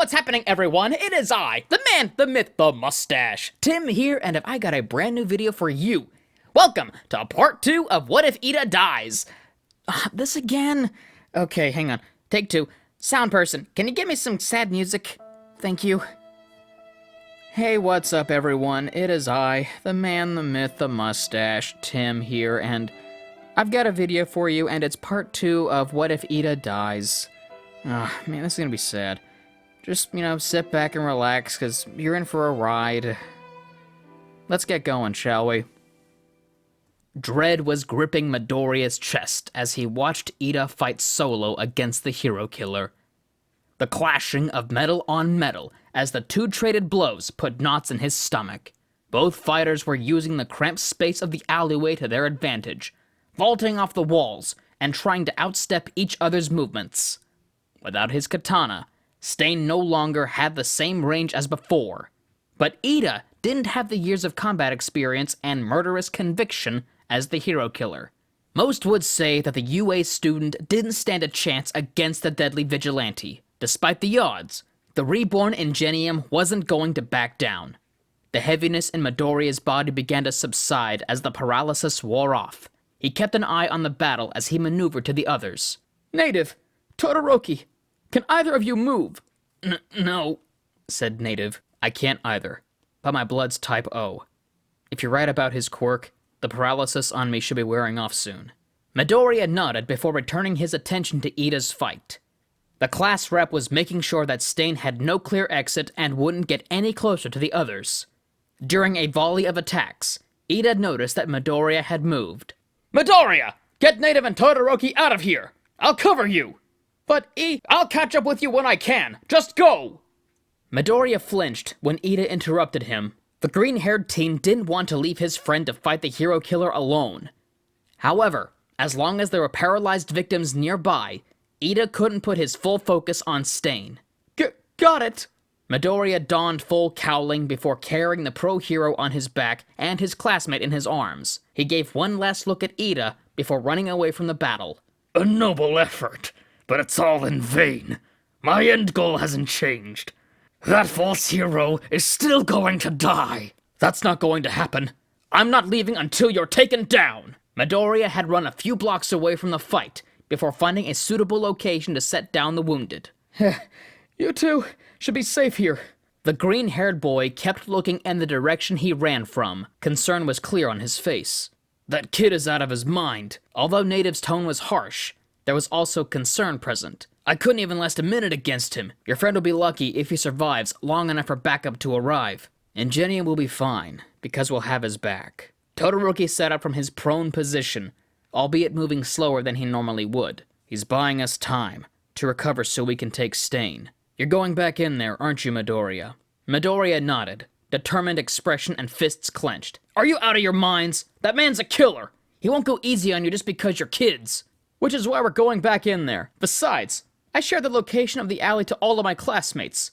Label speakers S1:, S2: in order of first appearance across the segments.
S1: what's happening, everyone? It is I, the man, the myth, the mustache, Tim here, and I got a brand new video for you. Welcome to part 2 of What If Iida Dies. This again? Okay, hang on. Take 2. Sound person, can you give me some sad music? Thank you. Hey, what's up, everyone? It is I, the man, the myth, the mustache, Tim here, and I've got a video for you, and it's part 2 of What If Iida Dies. Man, this is gonna be sad. Just, sit back and relax, because you're in for a ride. Let's get going, shall we? Dread was gripping Midoriya's chest as he watched Iida fight solo against the hero killer. The clashing of metal on metal as the two traded blows put knots in his stomach. Both fighters were using the cramped space of the alleyway to their advantage, vaulting off the walls and trying to outstep each other's movements. Without his katana, Stain no longer had the same range as before, but Iida didn't have the years of combat experience and murderous conviction as the hero killer. Most would say that the UA student didn't stand a chance against the deadly vigilante. Despite the odds, the reborn Ingenium wasn't going to back down. The heaviness in Midoriya's body began to subside as the paralysis wore off. He kept an eye on the battle as he maneuvered to the others. Native! Todoroki! Can either of you move? No, said Native. I can't either, but my blood's type O. If you're right about his quirk, the paralysis on me should be wearing off soon. Midoriya nodded before returning his attention to Iida's fight. The class rep was making sure that Stain had no clear exit and wouldn't get any closer to the others. During a volley of attacks, Iida noticed that Midoriya had moved. Midoriya! Get Native and Todoroki out of here! I'll cover you! But I'll catch up with you when I can! Just go! Midoriya flinched when Iida interrupted him. The green-haired teen didn't want to leave his friend to fight the hero killer alone. However, as long as there were paralyzed victims nearby, Iida couldn't put his full focus on Stain. Got it! Midoriya donned full cowling before carrying the pro-hero on his back and his classmate in his arms. He gave one last look at Iida before running away from the battle. A noble effort, but it's all in vain. My end goal hasn't changed. That false hero is still going to die. That's not going to happen. I'm not leaving until you're taken down. Midoriya had run a few blocks away from the fight before finding a suitable location to set down the wounded. You two should be safe here. The green-haired boy kept looking in the direction he ran from. Concern was clear on his face. That kid is out of his mind. Although Native's tone was harsh, there was also concern present. I couldn't even last a minute against him. Your friend will be lucky if he survives long enough for backup to arrive. Ingenium will be fine, because we'll have his back. Todoroki sat up from his prone position, albeit moving slower than he normally would. He's buying us time to recover so we can take Stain. You're going back in there, aren't you, Midoriya? Midoriya nodded, determined expression and fists clenched. Are you out of your minds? That man's a killer. He won't go easy on you just because you're kids. Which is why we're going back in there. Besides, I shared the location of the alley to all of my classmates.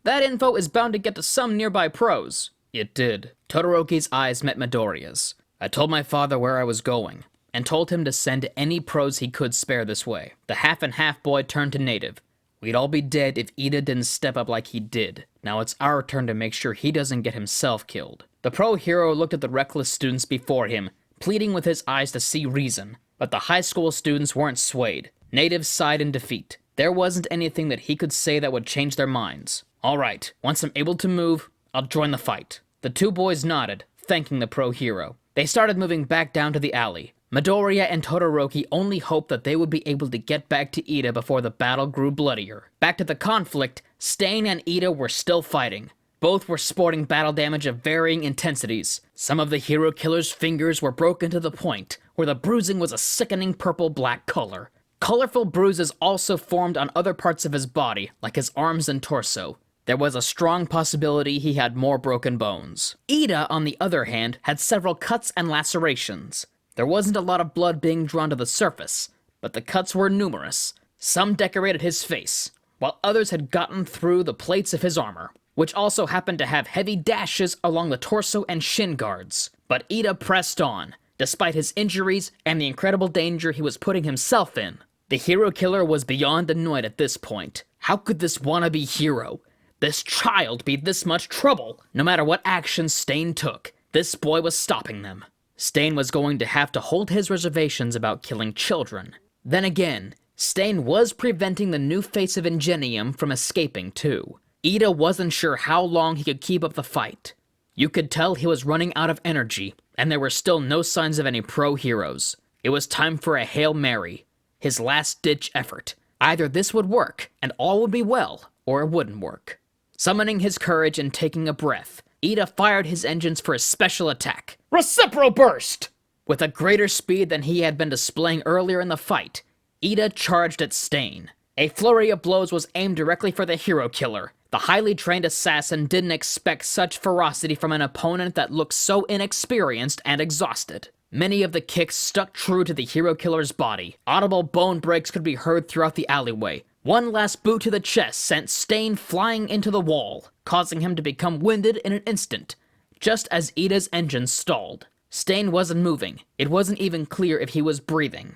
S1: That info is bound to get to some nearby pros. It did. Todoroki's eyes met Midoriya's. I told my father where I was going, and told him to send any pros he could spare this way. The half-and-half boy turned to Native. We'd all be dead if Iida didn't step up like he did. Now it's our turn to make sure he doesn't get himself killed. The pro-hero looked at the reckless students before him, pleading with his eyes to see reason. But the high school students weren't swayed. Native sighed in defeat. There wasn't anything that he could say that would change their minds. All right, once I'm able to move, I'll join the fight. The two boys nodded, thanking the pro-hero. They started moving back down to the alley. Midoriya and Todoroki only hoped that they would be able to get back to Iida before the battle grew bloodier. Back to the conflict, Stain and Iida were still fighting. Both were sporting battle damage of varying intensities. Some of the hero killer's fingers were broken to the point where the bruising was a sickening purple-black color. Colorful bruises also formed on other parts of his body, like his arms and torso. There was a strong possibility he had more broken bones. Iida, on the other hand, had several cuts and lacerations. There wasn't a lot of blood being drawn to the surface, but the cuts were numerous. Some decorated his face, while others had gotten through the plates of his armor, which also happened to have heavy dashes along the torso and shin guards. But Iida pressed on, despite his injuries and the incredible danger he was putting himself in. The hero killer was beyond annoyed at this point. How could this wannabe hero this child be this much trouble? No matter what action Stain took, this boy was stopping them. Stain was going to have to hold his reservations about killing children. Then again, Stain was preventing the new face of Ingenium from escaping too. Iida wasn't sure how long he could keep up the fight. You could tell he was running out of energy, and there were still no signs of any pro-heroes. It was time for a Hail Mary, his last-ditch effort. Either this would work, and all would be well, or it wouldn't work. Summoning his courage and taking a breath, Iida fired his engines for a special attack. Recipro Burst! With a greater speed than he had been displaying earlier in the fight, Iida charged at Stain. A flurry of blows was aimed directly for the hero killer. The highly trained assassin didn't expect such ferocity from an opponent that looked so inexperienced and exhausted. Many of the kicks stuck true to the hero killer's body. Audible bone breaks could be heard throughout the alleyway. One last boot to the chest sent Stain flying into the wall, causing him to become winded in an instant, just as Iida's engines stalled. Stain wasn't moving. It wasn't even clear if he was breathing.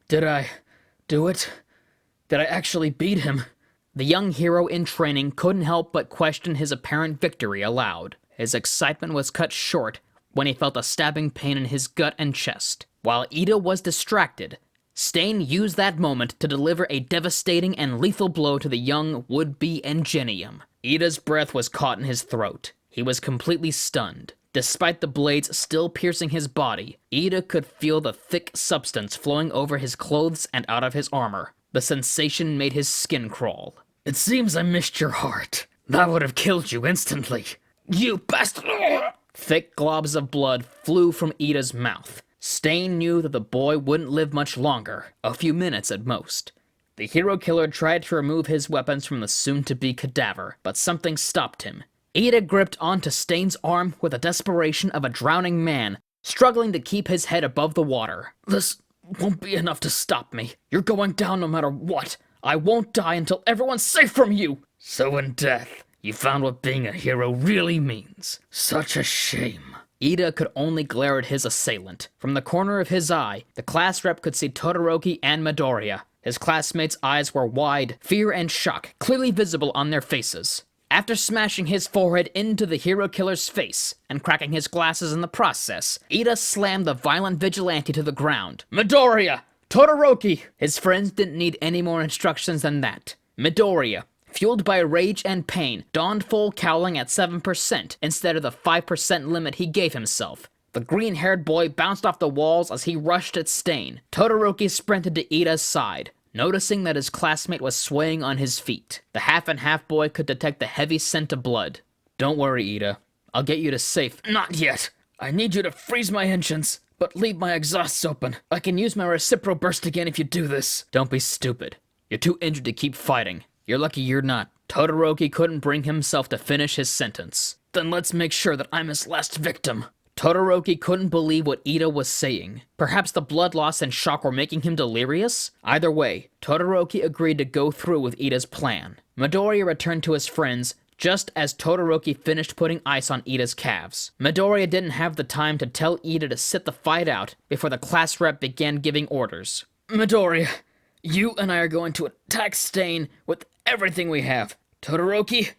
S1: Did I do it? Did I actually beat him? The young hero in training couldn't help but question his apparent victory aloud. His excitement was cut short when he felt a stabbing pain in his gut and chest. While Iida was distracted, Stain used that moment to deliver a devastating and lethal blow to the young would-be Ingenium. Iida's breath was caught in his throat. He was completely stunned. Despite the blades still piercing his body, Iida could feel the thick substance flowing over his clothes and out of his armor. The sensation made his skin crawl. It seems I missed your heart. That would have killed you instantly. You bastard! Thick globs of blood flew from Iida's mouth. Stain knew that the boy wouldn't live much longer, a few minutes at most. The hero killer tried to remove his weapons from the soon-to-be cadaver, but something stopped him. Iida gripped onto Stain's arm with the desperation of a drowning man, struggling to keep his head above the water. This won't be enough to stop me. You're going down no matter what. I won't die until everyone's safe from you. So in death, you found what being a hero really means. Such a shame. Iida could only glare at his assailant. From the corner of his eye, the class rep could see Todoroki and Midoriya. His classmates' eyes were wide, fear and shock clearly visible on their faces. After smashing his forehead into the hero killer's face and cracking his glasses in the process, Iida slammed the violent vigilante to the ground. Midoriya! Todoroki! His friends didn't need any more instructions than that. Midoriya, fueled by rage and pain, donned full cowling at 7% instead of the 5% limit he gave himself. The green-haired boy bounced off the walls as he rushed at Stain. Todoroki sprinted to Iida's side, noticing that his classmate was swaying on his feet. The half-and-half boy could detect the heavy scent of blood. Don't worry, Iida. I'll get you to safe. Not yet. I need you to freeze my engines, but leave my exhausts open. I can use my Recipro Burst again if you do this. Don't be stupid. You're too injured to keep fighting. You're lucky you're not. Todoroki couldn't bring himself to finish his sentence. Then let's make sure that I'm his last victim. Todoroki couldn't believe what Iida was saying. Perhaps the blood loss and shock were making him delirious? Either way, Todoroki agreed to go through with Iida's plan. Midoriya returned to his friends just as Todoroki finished putting ice on Iida's calves. Midoriya didn't have the time to tell Iida to sit the fight out before the class rep began giving orders. Midoriya, you and I are going to attack Stain with everything we have. Todoroki,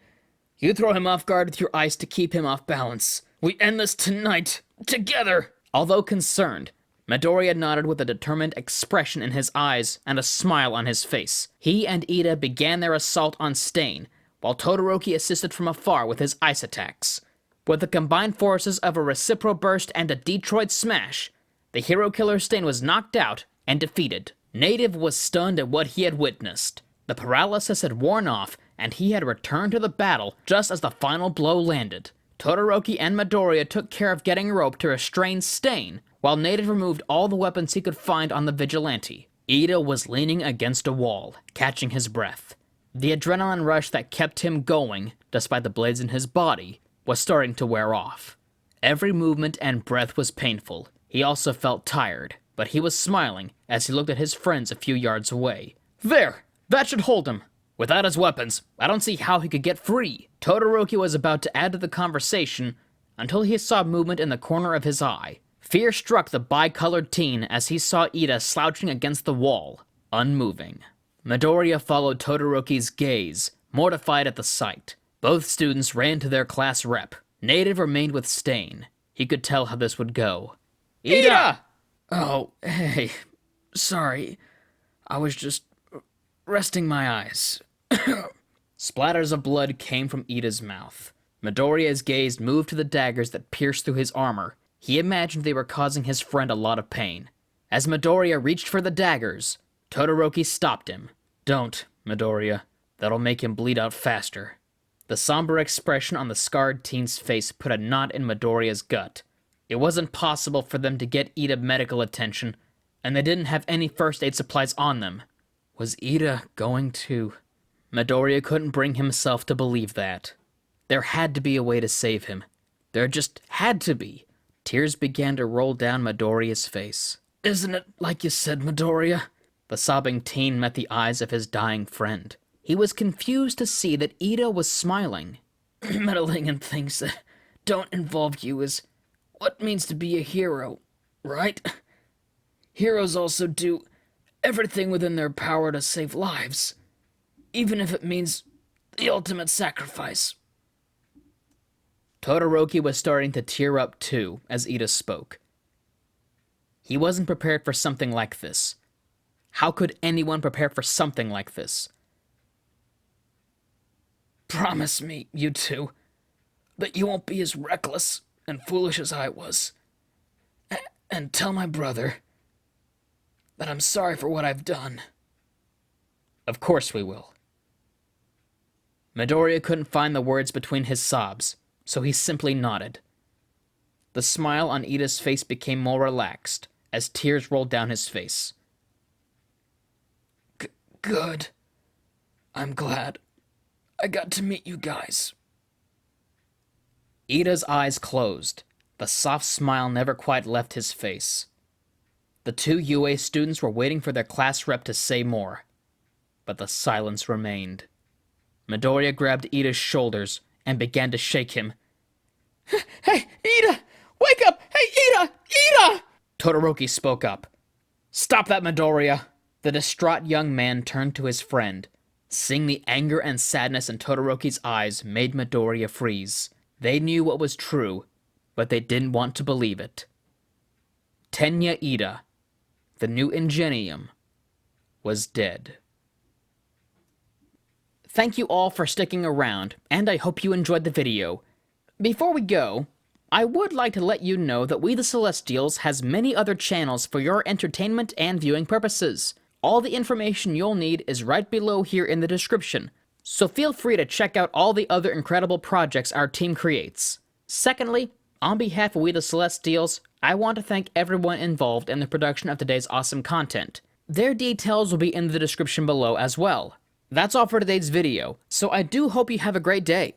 S1: you throw him off guard with your ice to keep him off balance. We end this tonight, together! Although concerned, Midoriya nodded with a determined expression in his eyes and a smile on his face. He and Iida began their assault on Stain, while Todoroki assisted from afar with his ice attacks. With the combined forces of a Recipro Burst and a Detroit Smash, the hero killer Stain was knocked out and defeated. Native was stunned at what he had witnessed. The paralysis had worn off, and he had returned to the battle just as the final blow landed. Todoroki and Midoriya took care of getting rope to restrain Stain, while Native removed all the weapons he could find on the vigilante. Iida was leaning against a wall, catching his breath. The adrenaline rush that kept him going, despite the blades in his body, was starting to wear off. Every movement and breath was painful. He also felt tired, but he was smiling as he looked at his friends a few yards away. There! That should hold him! Without his weapons, I don't see how he could get free. Todoroki was about to add to the conversation until he saw movement in the corner of his eye. Fear struck the bicolored teen as he saw Iida slouching against the wall, unmoving. Midoriya followed Todoroki's gaze, Mortified at the sight, both students ran to their class rep. Native remained with Stain. He could tell how this would go. Iida! Oh, hey. Sorry. I was just resting my eyes. Splatters of blood came from Iida's mouth. Midoriya's gaze moved to the daggers that pierced through his armor. He imagined they were causing his friend a lot of pain. As Midoriya reached for the daggers, Todoroki stopped him. Don't, Midoriya. That'll make him bleed out faster. The somber expression on the scarred teen's face put a knot in Midoriya's gut. It wasn't possible for them to get Iida medical attention, and they didn't have any first aid supplies on them. Was Iida going to... Midoriya couldn't bring himself to believe that. There had to be a way to save him. There just had to be. Tears began to roll down Midoriya's face. Isn't it like you said, Midoriya? The sobbing teen met the eyes of his dying friend. He was confused to see that Iida was smiling. Meddling in things that don't involve you is what it means to be a hero, right? Heroes also do everything within their power to save lives, even if it means the ultimate sacrifice. Todoroki was starting to tear up too as Iida spoke. He wasn't prepared for something like this. How could anyone prepare for something like this? Promise me, you two, that you won't be as reckless and foolish as I was. And tell my brother that I'm sorry for what I've done. Of course we will. Midoriya couldn't find the words between his sobs, so he simply nodded. The smile on Iida's face became more relaxed as tears rolled down his face. Good. I'm glad I got to meet you guys. Iida's eyes closed. The soft smile never quite left his face. The two UA students were waiting for their class rep to say more, but the silence remained. Midoriya grabbed Iida's shoulders and began to shake him. Hey, Iida! Wake up! Hey, Iida! Iida! Todoroki spoke up. Stop that, Midoriya! The distraught young man turned to his friend. Seeing the anger and sadness in Todoroki's eyes made Midoriya freeze. They knew what was true, but they didn't want to believe it. Tenya Iida, the new Ingenium, was dead. Thank you all for sticking around, and I hope you enjoyed the video. Before we go, I would like to let you know that We the Celestials has many other channels for your entertainment and viewing purposes. All the information you'll need is right below here in the description, so feel free to check out all the other incredible projects our team creates. Secondly, on behalf of We the Celestials, I want to thank everyone involved in the production of today's awesome content. Their details will be in the description below as well. That's all for today's video, so I do hope you have a great day.